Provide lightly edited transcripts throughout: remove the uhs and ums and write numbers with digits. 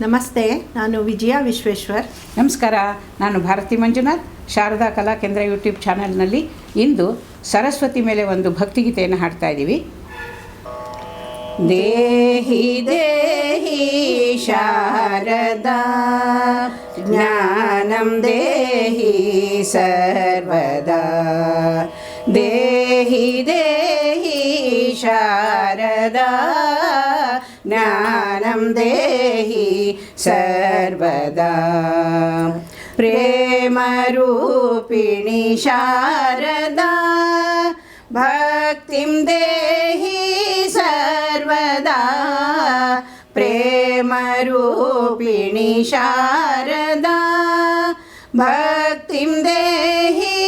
ನಮಸ್ತೆ, ನಾನು ವಿಜಯ ವಿಶ್ವೇಶ್ವರ್. ನಮಸ್ಕಾರ, ನಾನು ಭಾರತಿ ಮಂಜುನಾಥ್. ಶಾರದಾ ಕಲಾ ಕೇಂದ್ರ ಯೂಟ್ಯೂಬ್ ಚಾನೆಲ್ನಲ್ಲಿ ಇಂದು ಸರಸ್ವತಿ ಮೇಲೆ ಒಂದು ಭಕ್ತಿಗೀತೆಯನ್ನು ಹಾಡ್ತಾ ಇದ್ದೀವಿ. ದೇಹಿ ದೇಹಿ ಶಾರದಾ ಜ್ಞಾನಂ ದೇಹಿ ಸರ್ವದಾ. ದೇಹಿ ದೇಹಿ ಶಾರದಾ ಜ್ಞಾನಂ ದೇಹಿ ಸರ್ವದಾ. ಪ್ರೇಮರೂಪಿಣಿ ಶಾರದಾ ಭಕ್ತಿಂ ದೇಹಿ ಸರ್ವದಾ. ಪ್ರೇಮರೂಪಿಣಿ ಶಾರದಾ ಭಕ್ತಿಂ ದೇಹಿ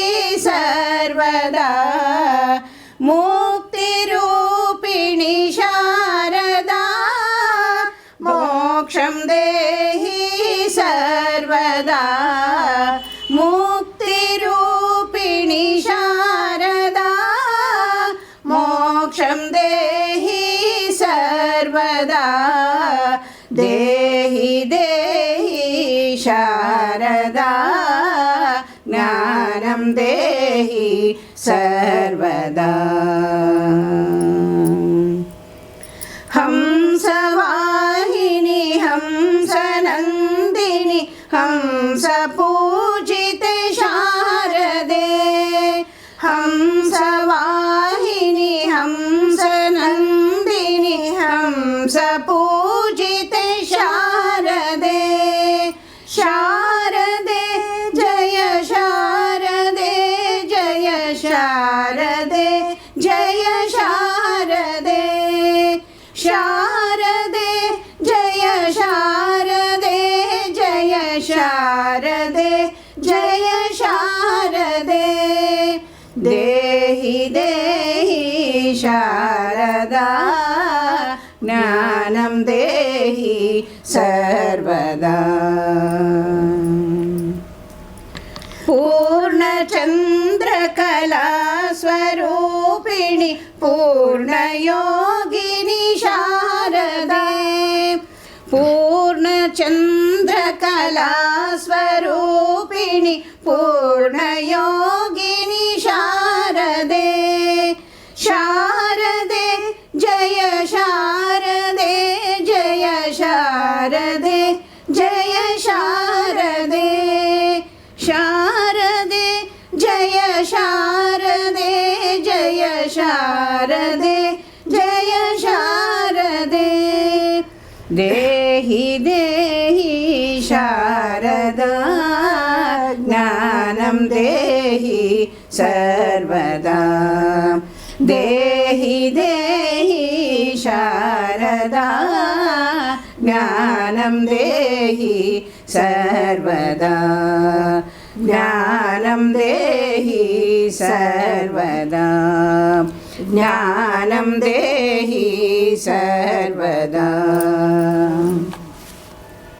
ಸರ್ವದಾ. ಮುಕ್ತಿರೂಪಿಣಿ ಶಾರದಾ ಮೋಕ್ಷಂ ದೇಹಿ ಸರ್ವದಾ. ಮುಕ್ತಿರೂಪಿಣಿ ಶಾರದಾ ಮೋಕ್ಷಂ ದೇಹಿ ಸರ್ವದಾ. ದೇಹಿ ದೇಹಿ ಶಾರದಾ ಜ್ಞಾನಂ ದೇಹಿ ಸರ್ವದಾ. ಹಂಸವಾಹಿನಿ ಹಂಸನಂದಿನಿ ಹಂಸಪೂಜಿತೆ ಶಾರದೆ. ಹಂಸವಾಹಿನಿ ಹಂಸನಂದಿನಿ ಹಂಸಪೂಜಿತೆ ಶಾರದೆ. ಶಾರದೆ ಜಯ ಶಾರದೆ ಜಯ ಶಾರದೆ ಜಯ ಶಾರದೆ. ಶಾರದೆ ಜಯ ಶಾರದೆ ಜಯ ಶಾರದೆ ಜಯ ಶಾರದೆ. ದೇಹಿ ದೇಹಿ ಶಾರದಾ ಜ್ಞಾನಂ ದೇಹಿ ಸರ್ವದಾ. ಪೂರ್ಣಚಂದ್ರಕಲಾ ಸ್ವರೂಪಿಣಿ ಪೂರ್ಣಯೋಗಿನಿ ಶಾರದೆ. ಪೂರ್ಣಚಂದ್ರಕಲಾ ಸ್ವರೂಪಿಣಿ ಪೂರ್ಣಯೋಗಿನಿ ಶಾರದೆ. ಶಾರದೆ ಜಯ ಶಾರದೆ ಜಯ ಶಾರದೆ ಜಯ ಶಾರದೆ. ಶಾರದೆ ಜಯ ಶಾರದೆ ಜಯ ಶಾರದೆ ಜಯ ಶಾರದೆ. ದೇಹಿ ದೇಹಿ ಶಾರದಾ ಜ್ಞಾನಂ ದೇಹಿ ಸರ್ವದಾ. ದೇಹಿ ದೇಹಿ ಶಾರದಾ ಜ್ಞಾನಂ ದೇಹಿ ಸರ್ವದಾ. ಜ್ಞಾನಂ ದೇಹಿ ಸರ್ವದಾ. ಜ್ಞಾನಂ ದೇಹಿ ಸರ್ವದಾ.